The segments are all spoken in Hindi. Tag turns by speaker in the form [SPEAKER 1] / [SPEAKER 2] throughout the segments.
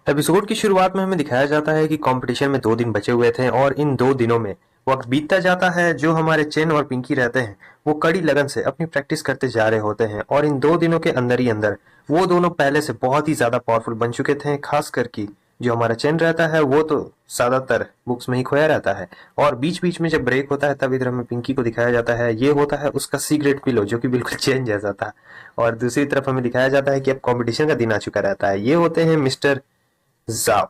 [SPEAKER 1] एपिसोड की शुरुआत में हमें दिखाया जाता है कि कंपटीशन में 2 दिन बचे हुए थे और इन 2 दिनों में वक्त बीतता जाता है। जो हमारे चेन और पिंकी रहते हैं वो कड़ी लगन से अपनी प्रैक्टिस करते जा रहे होते हैं और इन 2 दिनों के अंदर ही अंदर वो दोनों पहले से बहुत ही ज्यादा पावरफुल बन चुके थे। खास करके जो हमारा चेन रहता है वो तो ज्यादातर बुक्स में ही खोया रहता है और बीच बीच में जब ब्रेक होता है तब इधर हमें पिंकी को दिखाया जाता है। ये होता है उसका सीक्रेट पिलो जो कि बिल्कुल चेन जैसा था। और दूसरी तरफ हमें दिखाया जाता है कि अब कंपटीशन का दिन आ चुका रहता है। ये होते हैं मिस्टर जाव।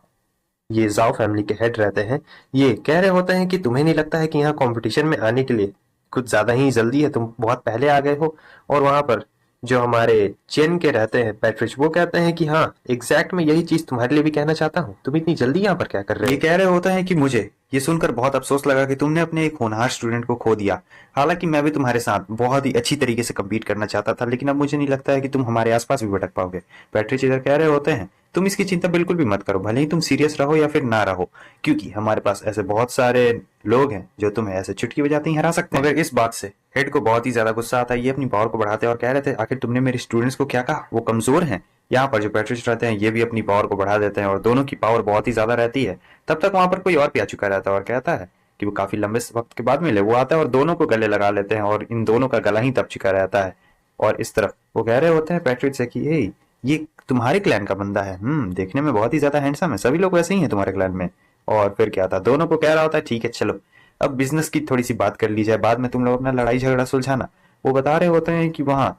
[SPEAKER 1] ये जाव फैमिली के हेड रहते हैं। ये कह रहे होते हैं कि तुम्हें नहीं लगता है कि यहाँ कंपटीशन में आने के लिए कुछ ज्यादा ही जल्दी है, तुम बहुत पहले आ गए हो। और वहां पर जो हमारे चेन के रहते हैं पैट्रिच, वो कहते हैं कि हाँ एग्जैक्ट मैं यही चीज तुम्हारे लिए भी कहना चाहता हूँ, तुम इतनी जल्दी यहाँ पर क्या कर रहे
[SPEAKER 2] ये
[SPEAKER 1] हो।
[SPEAKER 2] कह रहे होता है कि मुझे ये सुनकर बहुत अफसोस लगा कि तुमने अपने एक होनहार स्टूडेंट को खो दिया। हालांकि मैं भी तुम्हारे साथ बहुत ही अच्छी तरीके से कम्पीट करना चाहता था, लेकिन अब मुझे नहीं लगता है कि तुम हमारे आसपास भी भटक पाओगे। पैट्रिच इधर कह रहे होते हैं तुम इसकी चिंता बिल्कुल भी मत करो, भले ही तुम सीरियस रहो या फिर ना रहो, क्योंकि हमारे पास ऐसे बहुत सारे लोग हैं जो तुम्हें ऐसे चुटकी बजाते ही हरा सकते हैं। मगर इस बात से हेड को बहुत ही ज्यादा गुस्सा आता है। ये अपनी पावर को बढ़ाते और कह रहे थे आखिर तुमने मेरे स्टूडेंट्स को क्या कहा, वो कमजोर हैं। यहाँ पर जो पैट्रिच रहते हैं ये भी अपनी पावर को बढ़ा देते हैं और दोनों की पावर बहुत ही ज्यादा रहती है। तब तक वहां पर कोई और भी आ चुका रहता है और कहता है कि वो काफी लंबे वक्त के बाद मिले। वो आता है और दोनों को गले लगा लेते हैं और इन दोनों का गला ही दब चुका रहता है। और इस तरफ वो कह रहे होते हैं पैट्रिक से कि ये तुम्हारे क्लैन का बंदा है, देखने में बहुत ही ज्यादा हैंडसम है, सभी लोग वैसे ही हैं तुम्हारे क्लैन में। और फिर क्या था, दोनों को कह रहा होता है ठीक है चलो अब बिजनेस की थोड़ी सी बात कर ली जाए, बाद में तुम लोग अपना लड़ाई झगड़ा सुलझाना। वो बता रहे होते हैं कि वहाँ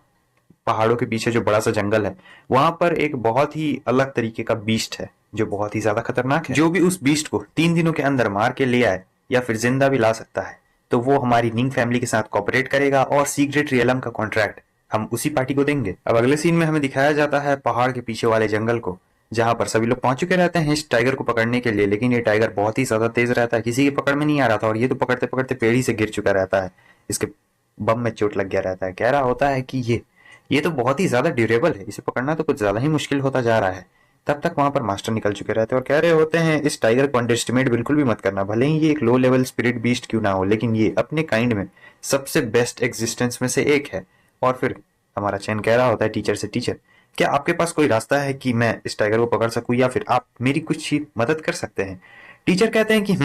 [SPEAKER 2] पहाड़ों के पीछे जो बड़ा सा जंगल है वहां पर एक बहुत ही अलग तरीके का बीस्ट है जो बहुत ही ज्यादा खतरनाक है। जो भी उस बीस्ट को 3 दिनों के अंदर मार के ले आए या फिर जिंदा भी ला सकता है तो वो हमारी निंग फैमिली के साथ कॉपरेट करेगा और सीक्रेट रियलम का कॉन्ट्रैक्ट हम उसी पार्टी को देंगे। अब अगले सीन में हमें दिखाया जाता है पहाड़ के पीछे वाले जंगल को, जहां पर सभी लोग पहुंच चुके रहते हैं इस टाइगर को पकड़ने के लिए। लेकिन ये टाइगर बहुत ही ज्यादा तेज रहता है, किसी की पकड़ में नहीं आ रहा था और ये तो पकड़ते पकड़ते पेड़ ही से गिर चुका रहता है। इसके बम में चोट लग गया रहता है। कह रहा होता है कि ये तो बहुत ही ज्यादा ड्यूरेबल है, इसे पकड़ना तो कुछ ज्यादा ही मुश्किल होता जा रहा है। तब तक वहां पर मास्टर निकल चुके रहते हैं और कह रहे होते हैं इस टाइगर को अंडर एस्टिमेट बिल्कुल भी मत करना, भले ही ये एक लो लेवल स्पिरिट बीस्ट क्यों ना हो, लेकिन ये अपने काइंड में सबसे बेस्ट एग्जिस्टेंस में से एक है। और फिर हमारा चैन कह रहा होता है टीचर से, टीचर क्या आपके पास कोई रास्ता है कि मैं इस टाइगर को पकड़ सकूं या फिर आप मेरी कुछ ही मदद कर सकते हैं। टीचर कहते हैं कि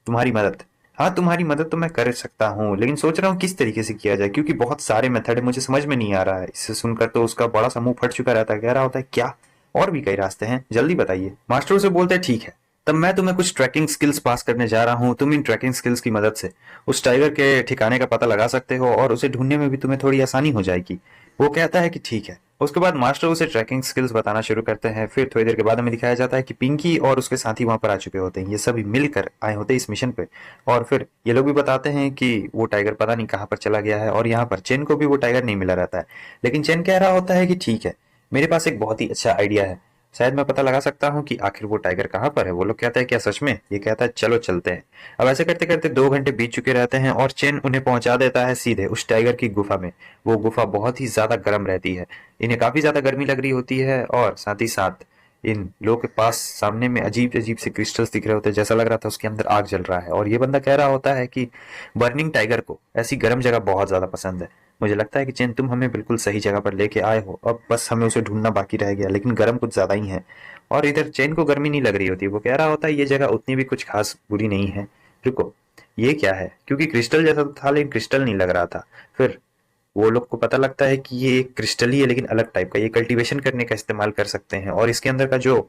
[SPEAKER 2] तुम्हारी मदद, हाँ तुम्हारी मदद तो मैं कर सकता हूँ, लेकिन सोच रहा हूँ किस तरीके से किया जाए, क्योंकि बहुत सारे मेथड है, मुझे समझ में नहीं आ रहा है। इससे सुनकर तो उसका बड़ा सा मुंह फट चुका रहता है। कह रहा होता है क्या और भी कई रास्ते हैं, जल्दी बताइए। मास्टर उसे बोलते हैं ठीक है, तब मैं तुम्हें कुछ ट्रैकिंग स्किल्स पास करने जा रहा हूँ। तुम इन ट्रैकिंग स्किल्स की मदद से उस टाइगर के ठिकाने का पता लगा सकते हो और उसे ढूंढने में भी तुम्हें थोड़ी आसानी हो जाएगी। वो कहता है कि ठीक है। उसके बाद मास्टर उसे ट्रैकिंग स्किल्स बताना शुरू करते हैं। फिर थोड़ी देर के बाद हमें दिखाया जाता है कि पिंकी और उसके साथी वहां पर आ चुके होते हैं। ये सभी मिलकर आए होते हैं इस मिशन पे। और फिर ये लोग भी बताते हैं कि वो टाइगर पता नहीं कहाँ पर चला गया है और यहाँ पर चेन को भी वो टाइगर नहीं मिला रहता है। लेकिन चेन कह रहा होता है कि ठीक है, मेरे पास एक बहुत ही अच्छा आइडिया है, शायद मैं पता लगा सकता हूँ कि आखिर वो टाइगर कहाँ पर है। वो लोग कहता है क्या सच में? ये कहता है चलो चलते हैं। अब ऐसे करते करते 2 घंटे बीत चुके रहते हैं और चेन उन्हें पहुंचा देता है सीधे उस टाइगर की गुफा में। वो गुफा बहुत ही ज्यादा गर्म रहती है, इन्हें काफी ज्यादा गर्मी लग रही होती है और साथ ही साथ इन लोगों के पास सामने में अजीब अजीब से क्रिस्टल्स दिख रहे होते हैं, जैसा लग रहा था उसके अंदर आग जल रहा है। और ये बंदा कह रहा होता है कि बर्निंग टाइगर को ऐसी गर्म जगह बहुत ज्यादा पसंद है। मुझे लगता है कि चेन तुम हमें बिल्कुल सही जगह पर लेके आए हो, अब बस हमें उसे ढूंढना बाकी रह गया, लेकिन गर्म कुछ ज्यादा ही है। और इधर चेन को गर्मी नहीं लग रही होती। वो कह रहा होता है ये जगह उतनी भी कुछ खास बुरी नहीं है। रुको, ये क्या है? क्योंकि क्रिस्टल जैसा तो था लेकिन क्रिस्टल नहीं लग रहा था। फिर वो लोग को पता लगता है कि ये एक क्रिस्टल ही है लेकिन अलग टाइप का, ये कल्टीवेशन करने का इस्तेमाल कर सकते हैं और इसके अंदर का जो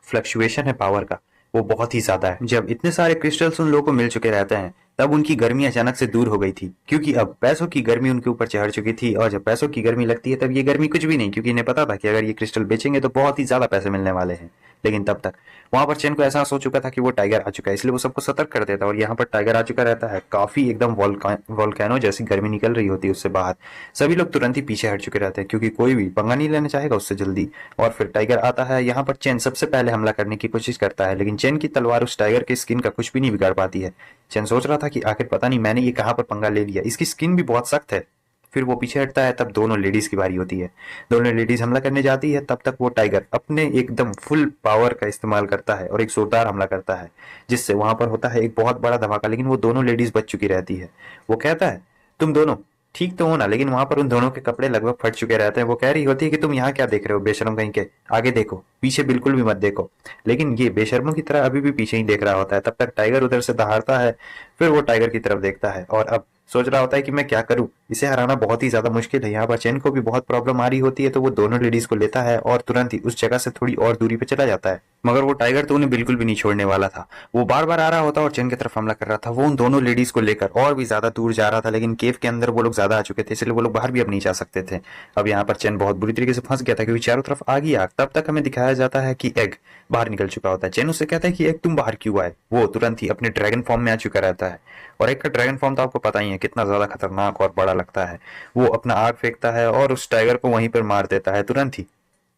[SPEAKER 2] फ्लक्चुएशन है पावर का वो बहुत ही ज्यादा है। जब इतने सारे क्रिस्टल्स उन लोगों को मिल चुके रहते हैं तब उनकी गर्मी अचानक से दूर हो गई थी, क्योंकि अब पैसों की गर्मी उनके ऊपर चढ़ चुकी थी। और जब पैसों की गर्मी लगती है तब ये गर्मी कुछ भी नहीं, क्योंकि इन्हें पता था कि अगर ये क्रिस्टल बेचेंगे तो बहुत ही ज्यादा पैसे मिलने वाले हैं। लेकिन तब तक वहां पर चेन को एहसास हो चुका था कि वो टाइगर आ चुका है, इसलिए वो सबको सतर्क कर देता है। और यहाँ पर टाइगर आ चुका रहता है, काफी एकदम वॉल्केनो जैसी गर्मी निकल रही होती है उससे बाहर। सभी लोग तुरंत ही पीछे हट चुके रहते हैं क्योंकि कोई भी पंगा नहीं लेना चाहेगा उससे जल्दी। और फिर टाइगर आता है, यहाँ पर चेन सबसे पहले हमला करने की कोशिश करता है, लेकिन चेन की तलवार उस टाइगर के स्किन का कुछ भी नहीं बिगाड़ पाती है। चेन सोच रहा था कि आखिर पता नहीं मैंने ये कहाँ पर पंगा ले लिया, इसकी स्किन भी बहुत सख्त है। फिर वो पीछे हटता है, तब दोनों लेडीज की बारी होती है। दोनों लेडीज हमला करने जाती है, तब तक वो टाइगर अपने एकदम फुल पावर का इस्तेमाल करता है और एक जोरदार हमला करता है, जिससे वहां पर होता है एक बहुत बड़ा धमाका। लेकिन वो दोनों लेडीज बच चुकी रहती है। वो कहता है तुम दोनों ठीक तो हो ना, लेकिन वहां पर उन दोनों के कपड़े लगभग फट चुके रहते हैं। वो कह रही होती है कि तुम यहाँ क्या देख रहे हो बेशर्म कहीं के, आगे देखो, पीछे बिल्कुल भी मत देखो। लेकिन ये बेशर्मों की तरह अभी भी पीछे ही देख रहा होता है। तब तक टाइगर उधर से दहाड़ता है, फिर वो टाइगर की तरफ देखता है और अब सोच रहा होता है कि मैं क्या करूं, इसे हराना बहुत ही ज्यादा मुश्किल है। यहाँ पर चेन को भी बहुत प्रॉब्लम आ रही होती है, तो वो दोनों लेडीज को लेता है और तुरंत ही उस जगह से थोड़ी और दूरी पे चला जाता है। मगर वो टाइगर तो उन्हें बिल्कुल भी नहीं छोड़ने वाला था। वो बार बार आ रहा होता और चेन की तरफ हमला कर रहा था। वो उन दोनों लेडीज को लेकर और भी ज्यादा दूर जा रहा था, लेकिन केव के अंदर वो लोग ज्यादा आ चुके थे, इसलिए वो लोग बाहर भी अब नहीं जा सकते थे। अब यहाँ पर चेन बहुत बुरी तरीके से फंस गया था, क्योंकि चारों तरफ आग ही आग। तब तक हमें दिखाया जाता है कि एग बाहर निकल चुका होता है। चेन उससे कहता है कि एग तुम बाहर क्यों आए। वो तुरंत ही अपने ड्रैगन फॉर्म में आ चुका रहता है, और एग का ड्रैगन फॉर्म तो आपको पता ही है कितना ज्यादा खतरनाक और बड़ा लगता है। वो अपना आग फेंकता है और उस टाइगर को वहीं पर मार देता है तुरंत ही।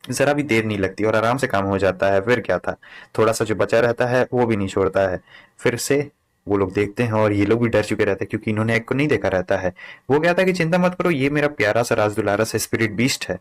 [SPEAKER 2] जरा भी देर नहीं लगती और आराम से काम हो जाता है। फिर क्या था, थोड़ा सा जो बचा रहता है वो भी नहीं छोड़ता है। फिर से वो लोग देखते हैं और ये लोग भी डर चुके रहते हैं, क्योंकि इन्होंने एग को नहीं देखा रहता है। वो कहता है कि चिंता मत करो, ये मेरा प्यारा सा राजदुलारा सा स्पिरिट बीस्ट है।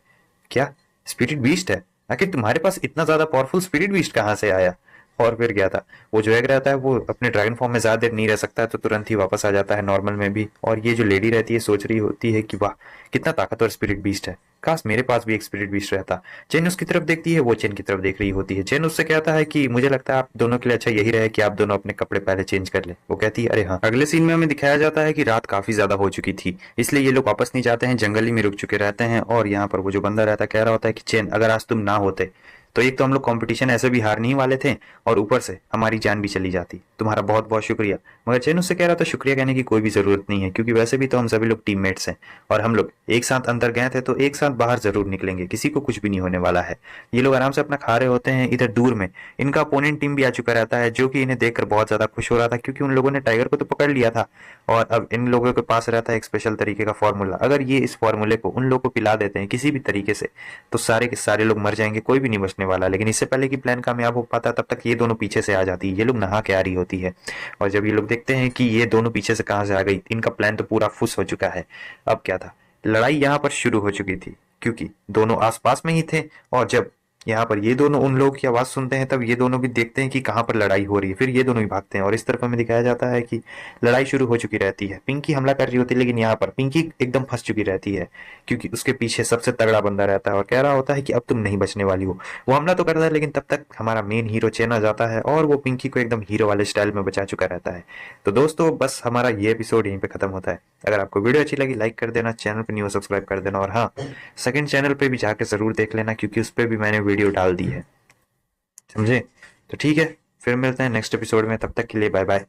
[SPEAKER 2] क्या स्पिरिट बीस्ट है? आखिर तुम्हारे पास इतना ज्यादा पावरफुल स्पिरिट बीस्ट कहाँ से आया? और फिर क्या था, वो जो एग रहता है वो अपने ड्रैगन फॉर्म में ज्यादा देर नहीं रह सकता है, तो तुरंत ही वापस आ जाता है नॉर्मल में भी। और ये जो लेडी रहती है सोच रही होती है कि वाह, कितना ताकतवर स्पिरिट बीस्ट है, काश मेरे पास भी एक स्पिरिट बीस्ट रहता। चेन उसकी तरफ देखती है, वो चेन की तरफ देख रही होती है। चेन उससे कहता है कि मुझे लगता है आप दोनों के लिए अच्छा यही रहे कि आप दोनों अपने कपड़े पहले चेंज कर ले। वो कहती है अरे हाँ। अगले सीन में हमें दिखाया जाता है कि रात काफी ज्यादा हो चुकी थी, इसलिए ये लोग वापस नहीं जाते हैं, जंगल ही में रुक चुके रहते हैं। और यहाँ पर वो जो बंदा रहता है कह रहा होता है कि चेन, अगर आज तुम ना होते तो एक तो हम लोग कंपटीशन ऐसे भी हारने ही वाले थे, और ऊपर से हमारी जान भी चली जाती। तुम्हारा बहुत बहुत शुक्रिया। मगर चेन उससे कह रहा था शुक्रिया कहने की कोई भी जरूरत नहीं है, क्योंकि वैसे भी तो हम सभी लोग टीममेट्स हैं, और हम लोग एक साथ अंदर गए थे तो एक साथ बाहर जरूर निकलेंगे, किसी को कुछ भी नहीं होने वाला है। ये लोग आराम से अपना खा रहे होते हैं। इधर दूर में इनका अपोनेंट टीम भी आ चुका रहता है, जो कि इन्हें देखकर बहुत ज्यादा खुश हो रहा था, क्योंकि उन लोगों ने टाइगर को तो पकड़ लिया था। और अब इन लोगों के पास रहता है एक स्पेशल तरीके का फॉर्मूला। अगर ये इस फॉर्मूले को उन लोगों को पिला देते हैं किसी भी तरीके से, तो सारे के सारे लोग मर जाएंगे, कोई भी नहीं बचने वाला। लेकिन इससे पहले कि प्लान कामयाब हो पाता, तब तक ये दोनों पीछे से आ जाती है। ये लोग नहा के आ रही होती है, और जब ये लोग देखते हैं कि ये दोनों पीछे से कहां से आ गई, इनका प्लान तो पूरा फुस हो चुका है। अब क्या था, लड़ाई यहाँ पर शुरू हो चुकी थी, क्योंकि दोनों आसपास में ही थे। और जब यहाँ पर ये दोनों उन लोगों की आवाज सुनते हैं, तब ये दोनों भी देखते हैं कि कहाँ पर लड़ाई हो रही है। फिर ये दोनों भी भागते हैं, और इस तरफ हमें दिखाया जाता है कि लड़ाई शुरू हो चुकी रहती है। पिंकी हमला कर रही होती है, लेकिन यहाँ पर पिंकी एकदम फंस चुकी रहती है, क्योंकि उसके पीछे सबसे तगड़ा बंदा रहता है और कह रहा होता है कि अब तुम नहीं बचने वाली हो। वो हमला तो करता है, लेकिन तब तक हमारा मेन हीरो चेन आ जाता है, और वो पिंकी को एकदम हीरो वाले स्टाइल में बचा चुका रहता है। तो दोस्तों, बस हमारा ये एपिसोड यहीं पे खत्म होता है। अगर आपको वीडियो अच्छी लगी, लाइक कर देना, चैनल पे न्यू सब्सक्राइब कर देना, और हाँ, सेकंड चैनल पे भी जाके जरूर देख लेना, क्योंकि उस पर भी मैंने वीडियो डाल दी है, समझे? तो ठीक है, फिर मिलते हैं नेक्स्ट एपिसोड में, तब तक के लिए बाय बाय।